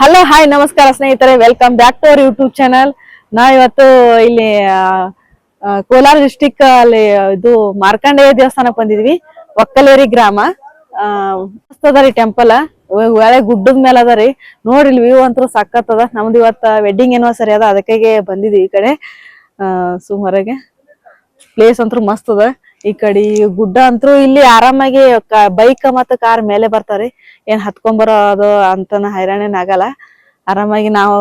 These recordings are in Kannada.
ಹಲೋ ಹಾಯ್ ನಮಸ್ಕಾರ ಸ್ನೇಹಿತರೆ, welcome back to our YouTube channel. ಇವತ್ತು ಇಲ್ಲಿ ಕೋಲಾರ ಡಿಸ್ಟಿಕ್ ಅಲ್ಲಿ ಇದು ಮಾರ್ಕಂಡೇಯ ದೇವಸ್ಥಾನಕ್ಕೆ ಬಂದಿದ್ವಿ. ಒಕ್ಕಲೇರಿ ಗ್ರಾಮ ಅದ ಟೆಂಪಲ್ ಒಳ್ಳೆ ಗುಡ್ಡದ ಮೇಲೆ ಅದ ರೀ. ನೋಡ್ರಿ ಇಲ್ಲಿ ವ್ಯೂ ಅಂತೂ ಸಖತ್ ಅದ. ನಮ್ದು ಇವತ್ತ ವೆಡ್ಡಿಂಗ್ ಆನಿವರ್ಸರಿ ಅದ, ಅದಕ್ಕಾಗೆ ಬಂದಿದ್ವಿ ಈ ಕಡೆ. ಹೊರಗೆ ಪ್ಲೇಸ್ ಅಂತೂ ಮಸ್ತ್ ಅದ. ಈ ಕಡೆ ಗುಡ್ಡ ಅಂತೂ ಇಲ್ಲಿ ಆರಾಮಾಗಿ ಬೈಕ್ ಮತ್ತು ಕಾರ್ ಮೇಲೆ ಬರ್ತಾರಿ. ಏನ್ ಹತ್ಕೊಂಡ್ಬರೋದು ಅಂತನ ಹೈರಾಣೇನ್ ಆಗಲ್ಲ. ಆರಾಮಾಗಿ ನಾವು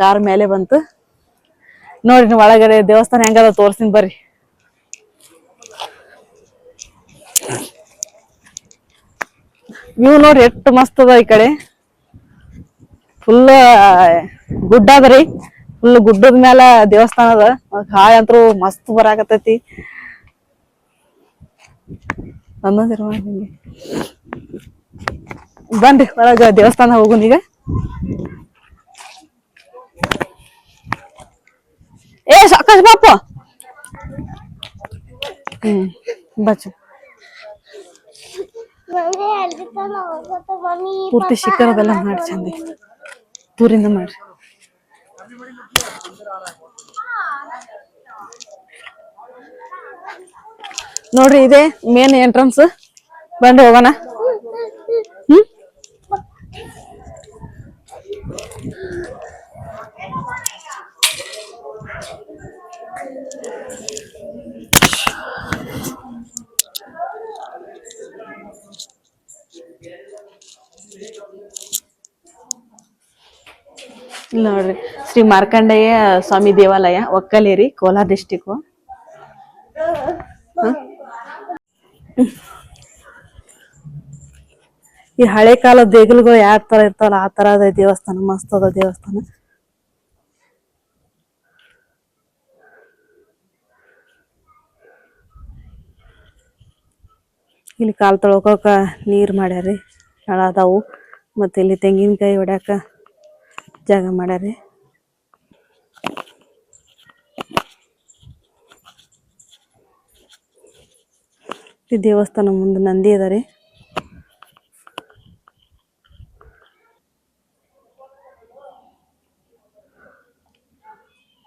ಕಾರ್ ಮೇಲೆ ಬಂತು. ನೋಡ್ರಿ ಒಳಗಡೆ ದೇವಸ್ಥಾನ ಹೆಂಗದ ತೋರ್ಸಿನ್ ಬರ್ರಿ. ನೀವು ನೋಡ್ರಿ ಎಷ್ಟು ಮಸ್ತ್ ಅದ. ಈ ಕಡೆ ಫುಲ್ ಗುಡ್ಡ ಅದ್ರಿ. ಫುಲ್ ಗುಡ್ಡದ ಮ್ಯಾಲ ದೇವಸ್ಥಾನ ಅದ. ಗಾಳಿ ಅಂತೂ ಮಸ್ತ್ ಬರಾಕತ್ತೈತಿ. ಬನ್ರಿ ಒಳಗ ದೇವಸ್ಥಾನ ಹೋಗುನ್ ಈಗ. ಸಾಕಾಶ್ ಬಾಪ ಬಚ್ಚ ಪೂರ್ತಿ ಶಿಖರದೆಲ್ಲ ಮಾಡಿ ಚಂದ ದೂರಿಂದ ಮಾಡ್ರಿ. ನೋಡ್ರಿ ಇದೆ ಮೇನ್ ಎಂಟ್ರನ್ಸ್. ಬಂದು ಹೋಗೋಣ. ನೋಡ್ರಿ ಶ್ರೀ ಮಾರ್ಕಂಡೇಯ ಸ್ವಾಮಿ ದೇವಾಲಯ, ಒಕ್ಕಲೇರಿ, ಕೋಲಾರ ಡಿಸ್ಟಿಕ್. ಈ ಹಳೆ ಕಾಲದ ದೇಗುಲಗಳು ಯಾವ ತರ ಇರ್ತಾವಲ್ಲ ಆ ತರ ಅದ ದೇವಸ್ಥಾನ. ಮಸ್ತ್ ಅದ ದೇವಸ್ಥಾನ. ಇಲ್ಲಿ ಕಾಲ್ ತೊಳ್ಕೊಕ ನೀರ್ ಮಾಡ್ಯಾರಿ, ನಳ ಅದಾವು. ಮತ್ತೆ ಇಲ್ಲಿ ತೆಂಗಿನಕಾಯಿ ಹೊಡ್ಯಾಕ ಜಾಗ ಮಾಡ್ಯಾರಿ. ಈ ದೇವಸ್ಥಾನ ಮುಂದೆ ನಂದಿ ಅದಾರಿ.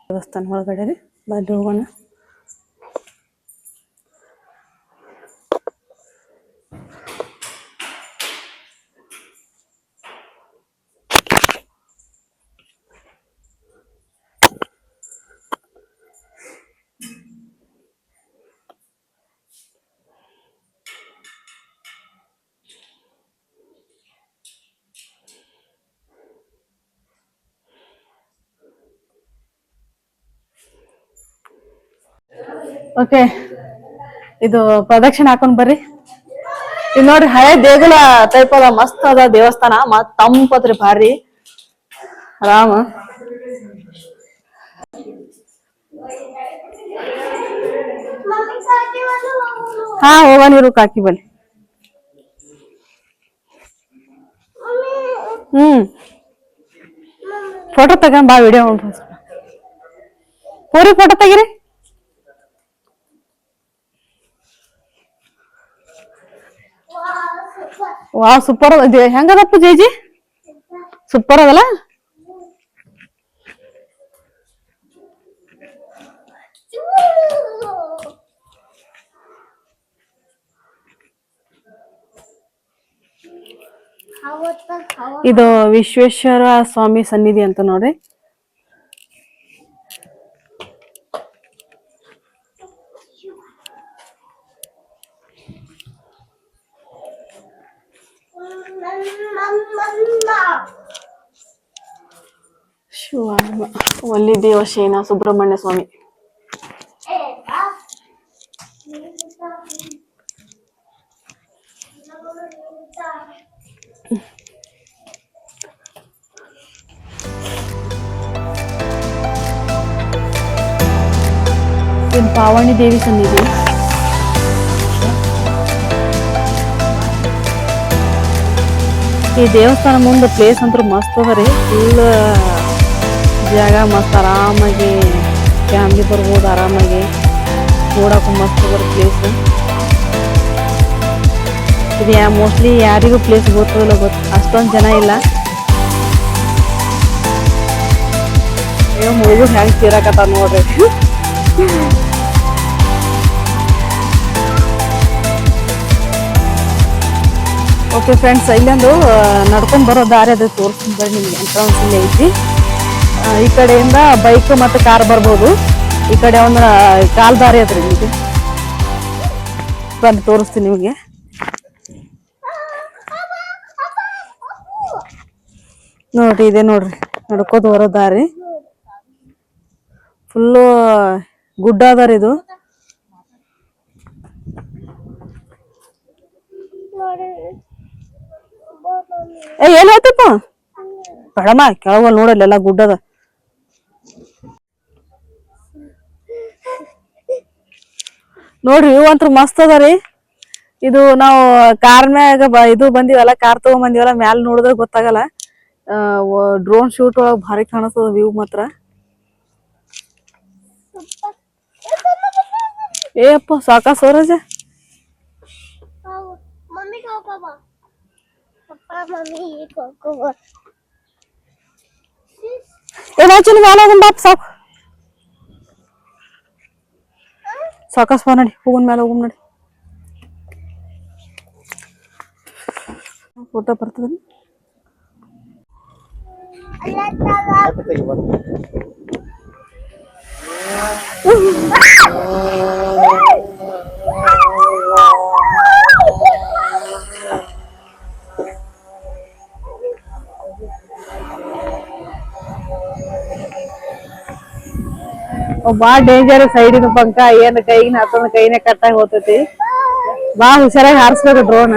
ದೇವಸ್ಥಾನ ಒಳಗಡೆ ರೀ, ಬನ್ನಿ ಹೋಗೋಣ. ಓಕೆ, ಇದು ಪ್ರದಕ್ಷಿಣೆ ಹಾಕೊಂಡ್ ಬರ್ರಿ. ಇದು ನೋಡ್ರಿ ಹಳೆ ದೇಗುಲ ಟೈಪ್ ಅದ. ಮಸ್ತ್ ಅದ ದೇವಸ್ಥಾನ. ಮತ್ ತಂಪತ್ರಿ ಭಾರಿ ಆರಾಮ. ಹಾ ಹೋಗ ನೀರು ಕಾಕಿ ಬನ್ನಿ. ಫೋಟೋ ತಗೊಂಡ್ ಬಾ, ವಿಡಿಯೋ ಪೂರಿ ಫೋಟೋ ತೆಗಿರಿ. ವಾ ಸೂಪರ್ ಅದ. ಹೆಂಗದಪ್ಪ ಜೇಜಿ? ಸೂಪರ್ ಅದಲ್ಲ. ಇದು ವಿಶ್ವೇಶ್ವರ ಸ್ವಾಮಿ ಸನ್ನಿಧಿ ಅಂತ ನೋಡ್ರಿ. ಶಿವ ವಲ್ಲಿ ದೇವಶೇನ ಸುಬ್ರಹ್ಮಣ್ಯ ಸ್ವಾಮಿ. ಪಾವನಿ ದೇವಿ ಸನ್ನಿಧಿ. ಈ ದೇವಸ್ಥಾನ ಮುಂದೆ ಪ್ಲೇಸ್ ಅಂತೂ ಮಸ್ತ್ ಅದ ರೀ. ಫುಲ್ ಜಾಗ ಮಸ್ತ್, ಆರಾಮಾಗಿ ಫ್ಯಾಮಿಲಿ ಬರ್ಬೋದು. ಆರಾಮಾಗಿ ನೋಡಕ್ಕೂ ಮಸ್ತ್ ಅದ ಪ್ಲೇಸ್. ಇದು ಮೋಸ್ಟ್ಲಿ ಯಾರಿಗೂ ಪ್ಲೇಸ್ ಗೊತ್ತದಿಲ್ಲ, ಅಷ್ಟೊಂದು ಜನ ಇಲ್ಲ. ಮುಳುಗು ಹೆಂಗ್ ತೀರಾಕತ್ತ ನೋಡ್ರಿ. ಓಕೆ ಫ್ರೆಂಡ್ಸ್, ಇಲ್ಲೊಂದು ನಡ್ಕೊಂಡ್ ಬರೋ ದಾರಿ ಅದು ತೋರಿಸ್ತೀನಿ ಬನ್ನಿ ನಿಮ್ಗೆ. ಎಂಟ್ರನ್ಸ್ ಇಲ್ಲೇ ಐತಿ. ಈ ಕಡೆಯಿಂದ ಬೈಕ್ ಮತ್ತು ಕಾರ್ ಬರ್ಬೋದು. ಈ ಕಡೆ ಒಂದು ಕಾಲ್ ದಾರಿ ಅದ್ರಿ ನಿಮಗೆ ಬಂದು ತೋರಿಸ್ತೀನಿ ನಿಮಗೆ. ನೋಡ್ರಿ ಇದೆ ನೋಡ್ರಿ ನಡ್ಕೋತ ಬರೋ ದಾರಿ. ಫುಲ್ಲು ಗುಡ್ಡ ಅದಾರ ಇದು. ಏನ್ ಹೇಳ್ತಪ್ಪ ಬೇಡಮ್ಮ, ಕೆಳಗಲ್ ನೋಡಲ್ಲ ಗುಡ್ಡದ. ನೋಡ್ರಿ ಇವು ಅಂತೂ ಮಸ್ತ್ ಅದಾರಿ. ಇದು ನಾವು ಕಾರ್ ಮ್ಯಾಗ ಇದು ಬಂದಿವಲ್ಲ, ಕಾರ್ ತಗೊಂಡ್ ಬಂದಿವಲ್ಲ, ಮ್ಯಾಲ ನೋಡಿದ್ರೆ ಗೊತ್ತಾಗಲ್ಲ. ಡ್ರೋನ್ ಶೂಟ್ ಒಳಗ್ ಭಾರಿ ಕಾಣಿಸ್ತದ ವ್ಯೂ ಮಾತ್ರ. ಏ ಅಪ್ಪ ಸಾಕ ಸೋರಜ. ಏನಾಚು ಮ್ಯಾಲ ಹೋಗನ್ ಬಾಪ್ ಸಾಕು. ಸಾಕಸ್ ಬಾ ನಡಿ, ಹೋಗನ್ ಮ್ಯಾಲ ಹೋಗಮ್ ನಡಿ. ಫೋಟೋ ಬರ್ತದ. ಬಾ ಡೇಂಜರ್ ಸೈಡಿನ ಪಂಕ, ಏನ್ ಕೈಗಿನ ಹತ್ತೊಂದ್ ಕೈನೇ ಕಟ್ಟಾಗಿ ಹೋಗ್ತೈತಿ. ಬಾ ಹುಷಾರಾಗಿ ಹಾರಿಸ್ಬೇಕು ಡ್ರೋನ್.